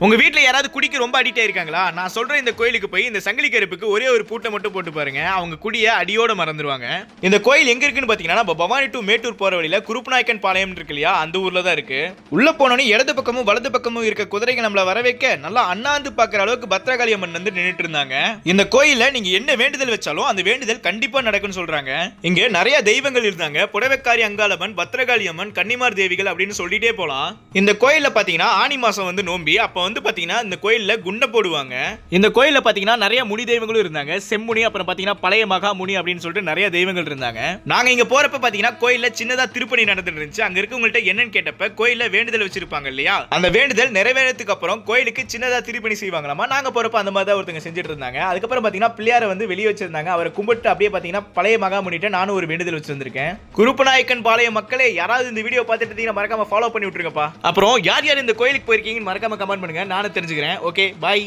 உங்க வீட்ல யாராவது குடிக்கு ரொம்ப அடிக்ட் ஆயிருக்காங்களா? நான் சொல்ற இந்த கோயிலுக்கு போய் இந்த சங்கிலி கருப்புக்கு ஒரே ஒரு பூட்டை மட்டும் போட்டு பாருங்க, அவங்க குடிய அடியோட மறந்துடுவாங்க. இந்த கோயில் எங்க இருக்குன்னு பாத்தீங்கன்னா நம்ம பவானி டு மேட்டூர் போற வழியில குருப்புநாயக்கன் பாளையம் இருக்கு இல்லையா, அந்த ஊர்ல தான் இருக்கு. உள்ள போனோனே இடது பக்கமும் வலது பக்கமும் இருக்க குதிரைகள் நம்மள வர வைக்க நல்லா அண்ணாந்து பாக்குற அளவுக்கு பத்ரகாளி அம்மன் வந்து நின்னுட்டு இருந்தாங்க. இந்த கோயில்ல நீங்க என்ன வேண்டுதல் வச்சாலும் அந்த வேண்டுதல் கண்டிப்பா நடக்கும்னு சொல்றாங்க. இங்க நிறைய தெய்வங்கள் இருந்தாங்க. புடவைக்காரி அங்காளம்மன், பத்ரகாளி அம்மன், கன்னிமார் தேவிகள் அப்படின்னு சொல்லிட்டே போலாம். இந்த கோயில்ல பாத்தீங்கன்னா ஆனி மாசம் வந்து நோம்பி, அப்ப வந்து பாத்தீங்கன்னா இந்த கோயில்ல குண்ட போடுவாங்க. இந்த கோயில்ல பாத்தீங்கன்னா நிறைய முனி தெய்வங்களும் இருந்தாங்க. செம்முனி, அப்புறம் பாத்தீங்கன்னா பழைய மகா முனி அப்படின்னு சொல்லிட்டு நிறைய தெய்வங்கள் இருந்தாங்க. நாங்க இங்க போறப்ப பாத்தீங்கன்னா கோயில்ல சின்னதா திருப்பணி நடந்துட்டு இருந்துச்சு. அங்க இருக்கவங்கள்ட்ட என்னன்னு கேட்டப்ப கோயில்ல வேண்டுதல் வச்சிருப்பாங்க இல்லையா, அந்த வேண்டுதல் நிறைவேறதுக்கு அப்புறம் கோயிலுக்கு சின்னதா திருப்பணி செய்வாங்களாமா. நாங்க போறப்ப அந்த மாதிரி தான் ஒருத்தங்க செஞ்சுட்டு இருந்தாங்க. அதுக்கப்புறம் பாத்தீங்கன்னா பிள்ளையார வந்து வெளியே வச்சிருந்தாங்க. அவரை கும்பிட்டு அப்படியே பாத்தீங்கன்னா பழைய மகா முனிட்ட நானும் ஒரு வேண்டுதல் வச்சிருந்திருக்கேன். குருப்புநாயக்கன் பாளையம் மக்களே, யாராவது இந்த வீடியோ பார்த்துட்டு இருந்தீங்கன்னா மறக்காம ஃபாலோ பண்ணி விட்டுருங்கப்பா. அப்புறம் யார் யார் இந்த கோயிலுக்கு போயிருக்கீங்கன்னு மறக்காம கமெண்ட் பண்ணுங்க, நானும் தெரிஞ்சுக்கிறேன். Okay, by.